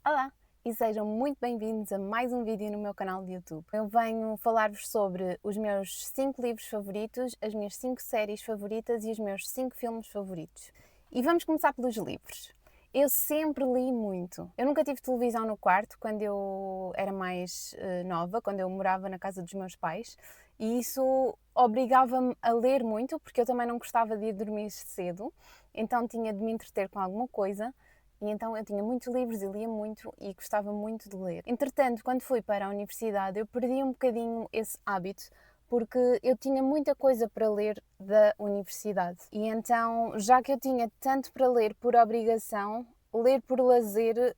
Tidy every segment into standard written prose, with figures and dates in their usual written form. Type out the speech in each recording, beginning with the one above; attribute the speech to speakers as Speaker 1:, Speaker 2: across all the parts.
Speaker 1: Olá e sejam muito bem-vindos a mais um vídeo no meu canal de YouTube. Eu venho falar-vos sobre os meus 5 livros favoritos, as minhas 5 séries favoritas e os meus 5 filmes favoritos. E vamos começar pelos livros. Eu sempre li muito. Eu nunca tive televisão no quarto quando eu era mais nova, quando eu morava na casa dos meus pais, e isso obrigava-me a ler muito, porque eu também não gostava de ir dormir cedo, então tinha de me entreter com alguma coisa. E então eu tinha muitos livros e lia muito e gostava muito de ler. Entretanto, quando fui para a universidade, eu perdi um bocadinho esse hábito porque eu tinha muita coisa para ler da universidade. E então, já que eu tinha tanto para ler por obrigação, ler por lazer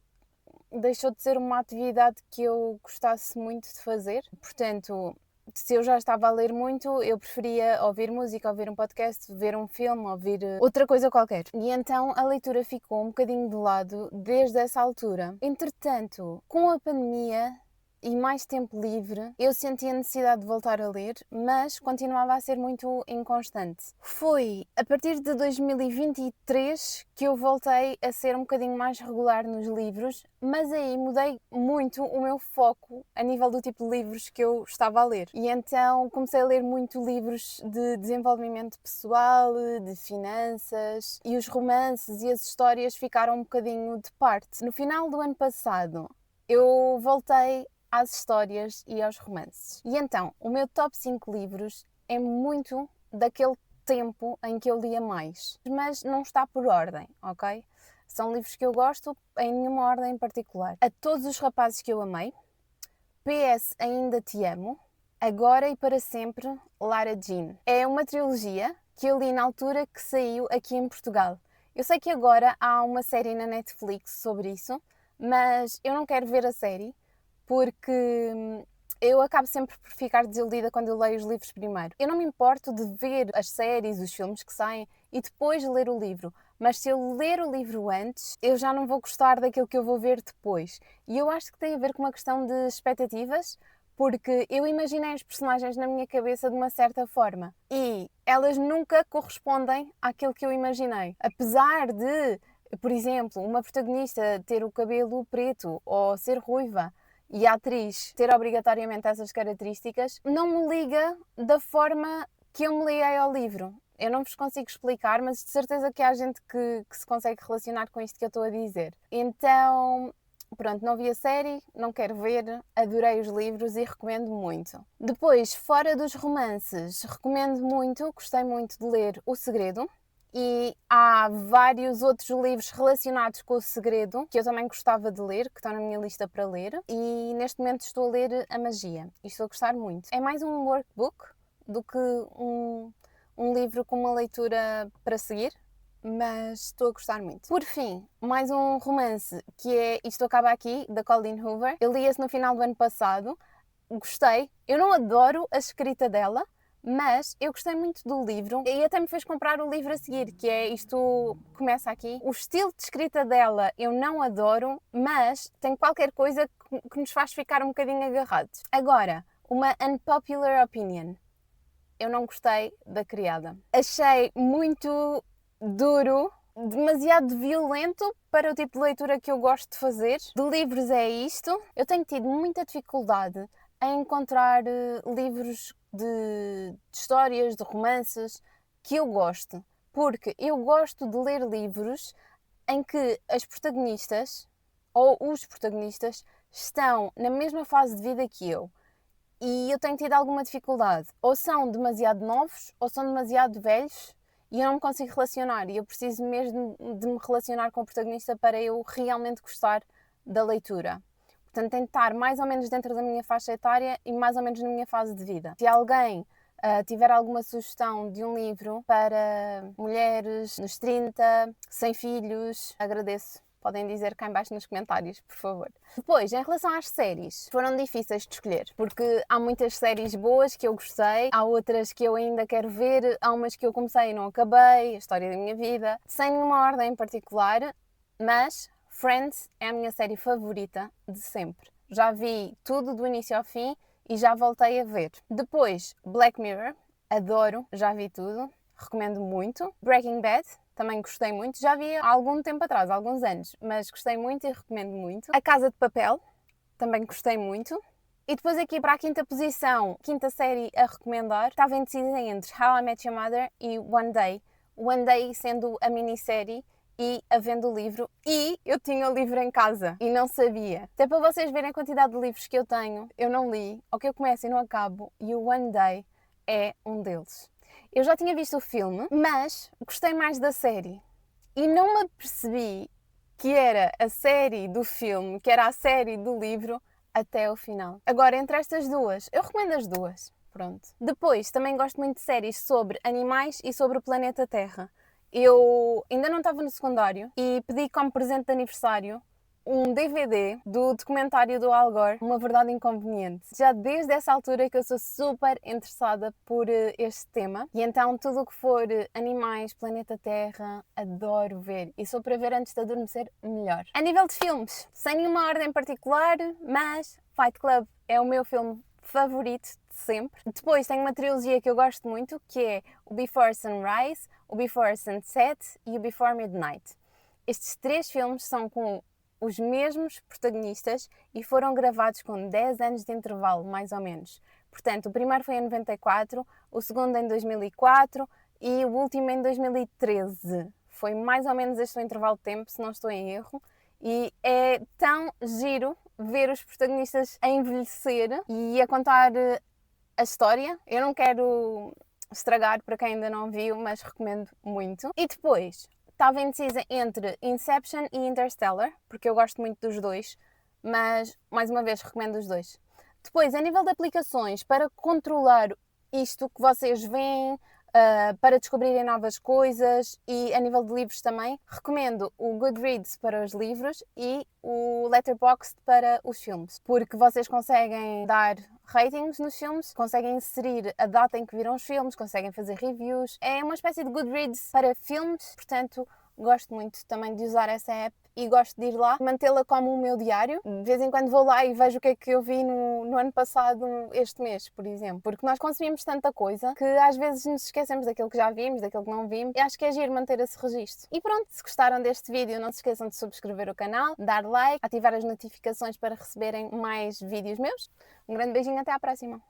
Speaker 1: deixou de ser uma atividade que eu gostasse muito de fazer. Portanto, se eu já estava a ler muito, eu preferia ouvir música, ouvir um podcast, ver um filme, ouvir outra coisa qualquer. E então a leitura ficou um bocadinho de lado desde essa altura. Entretanto, com a pandemia e mais tempo livre, eu senti a necessidade de voltar a ler, mas continuava a ser muito inconstante. Foi a partir de 2023 que eu voltei a ser um bocadinho mais regular nos livros, mas aí mudei muito o meu foco a nível do tipo de livros que eu estava a ler. E então comecei a ler muito livros de desenvolvimento pessoal, de finanças, e os romances e as histórias ficaram um bocadinho de parte. No final do ano passado, eu voltei às histórias e aos romances. E então, o meu top 5 livros é muito daquele tempo em que eu lia mais, mas não está por ordem, ok? São livros que eu gosto em nenhuma ordem em particular. A Todos os Rapazes que Eu Amei, PS Ainda Te Amo, Agora e Para Sempre, Lara Jean. É uma trilogia que eu li na altura que saiu aqui em Portugal. Eu sei que agora há uma série na Netflix sobre isso, mas eu não quero ver a série porque eu acabo sempre por ficar desiludida quando eu leio os livros primeiro. Eu não me importo de ver as séries, os filmes que saem e depois ler o livro, mas se eu ler o livro antes, eu já não vou gostar daquilo que eu vou ver depois. E eu acho que tem a ver com uma questão de expectativas, porque eu imaginei os personagens na minha cabeça de uma certa forma e elas nunca correspondem àquilo que eu imaginei. Apesar de, por exemplo, uma protagonista ter o cabelo preto ou ser ruiva, e a atriz ter obrigatoriamente essas características, não me liga da forma que eu me liguei ao livro. Eu não vos consigo explicar, mas de certeza que há gente que se consegue relacionar com isto que eu estou a dizer. Então, pronto, não vi a série, não quero ver, adorei os livros e recomendo muito. Depois, fora dos romances, recomendo muito, gostei muito de ler O Segredo. E há vários outros livros relacionados com o segredo que eu também gostava de ler, que estão na minha lista para ler, e neste momento estou a ler A Magia e estou a gostar muito. É mais um workbook do que um livro com uma leitura para seguir, mas estou a gostar muito. Por fim, mais um romance que é Isto Acaba Aqui, da Colleen Hoover. Eu li esse no final do ano passado, gostei. Eu não adoro a escrita dela, mas eu gostei muito do livro e até me fez comprar o livro a seguir, que é Isto Começa Aqui. O estilo de escrita dela eu não adoro, mas tem qualquer coisa que nos faz ficar um bocadinho agarrados. Agora, uma unpopular opinion. Eu não gostei da Criada. Achei muito duro, demasiado violento para o tipo de leitura que eu gosto de fazer. De livros é isto. Eu tenho tido muita dificuldade em encontrar livros de histórias, de romances que eu gosto. Porque eu gosto de ler livros em que as protagonistas ou os protagonistas estão na mesma fase de vida que eu. E eu tenho tido alguma dificuldade. Ou são demasiado novos ou são demasiado velhos e eu não me consigo relacionar. E eu preciso mesmo de me relacionar com o protagonista para eu realmente gostar da leitura. Portanto, tem de estar mais ou menos dentro da minha faixa etária e mais ou menos na minha fase de vida. Se alguém tiver alguma sugestão de um livro para mulheres nos 30, sem filhos, agradeço. Podem dizer cá em baixo nos comentários, por favor. Depois, em relação às séries, foram difíceis de escolher, porque há muitas séries boas que eu gostei, há outras que eu ainda quero ver, há umas que eu comecei e não acabei, a história da minha vida, sem nenhuma ordem em particular, mas Friends é a minha série favorita de sempre. Já vi tudo do início ao fim e já voltei a ver. Depois, Black Mirror, adoro, já vi tudo, recomendo muito. Breaking Bad, também gostei muito. Já vi há algum tempo atrás, há alguns anos, mas gostei muito e recomendo muito. A Casa de Papel, também gostei muito. E depois aqui para a quinta posição, quinta série a recomendar, estava indecidida entre How I Met Your Mother e One Day. One Day sendo a minissérie e havendo o livro, e eu tinha o livro em casa e não sabia. Até para vocês verem a quantidade de livros que eu tenho, eu não li, ou que eu começo e não acabo, e o One Day é um deles. Eu já tinha visto o filme, mas gostei mais da série e não me apercebi que era a série do filme, que era a série do livro, até o final. Agora, entre estas duas, eu recomendo as duas. Pronto. Depois, também gosto muito de séries sobre animais e sobre o planeta Terra. Eu ainda não estava no secundário e pedi como presente de aniversário um DVD do documentário do Al Gore, Uma Verdade Inconveniente. Já desde essa altura que eu sou super interessada por este tema e então tudo o que for animais, planeta Terra, adoro ver e só para ver antes de adormecer, melhor. A nível de filmes, sem nenhuma ordem particular, mas Fight Club é o meu filme favorito de sempre. Depois tem uma trilogia que eu gosto muito, que é o Before Sunrise, o Before Sunset e o Before Midnight. Estes três filmes são com os mesmos protagonistas e foram gravados com 10 anos de intervalo, mais ou menos. Portanto, o primeiro foi em 94, o segundo em 2004 e o último em 2013. Foi mais ou menos este o intervalo de tempo, se não estou em erro. E é tão giro ver os protagonistas a envelhecer e a contar a história. Eu não quero estragar para quem ainda não viu, mas recomendo muito. E depois, estava indecisa entre Inception e Interstellar, porque eu gosto muito dos dois, mas mais uma vez recomendo os dois. Depois, a nível de aplicações para controlar isto que vocês veem, para descobrirem novas coisas e a nível de livros também, recomendo o Goodreads para os livros e o Letterboxd para os filmes, porque vocês conseguem dar ratings nos filmes, conseguem inserir a data em que viram os filmes, conseguem fazer reviews. É uma espécie de Goodreads para filmes, portanto gosto muito também de usar essa app e gosto de ir lá, mantê-la como o meu diário. De vez em quando vou lá e vejo o que é que eu vi no ano passado, este mês, por exemplo. Porque nós consumimos tanta coisa que às vezes nos esquecemos daquilo que já vimos, daquilo que não vimos. E acho que é giro manter esse registro. E pronto, se gostaram deste vídeo, não se esqueçam de subscrever o canal, dar like, ativar as notificações para receberem mais vídeos meus. Um grande beijinho, até à próxima!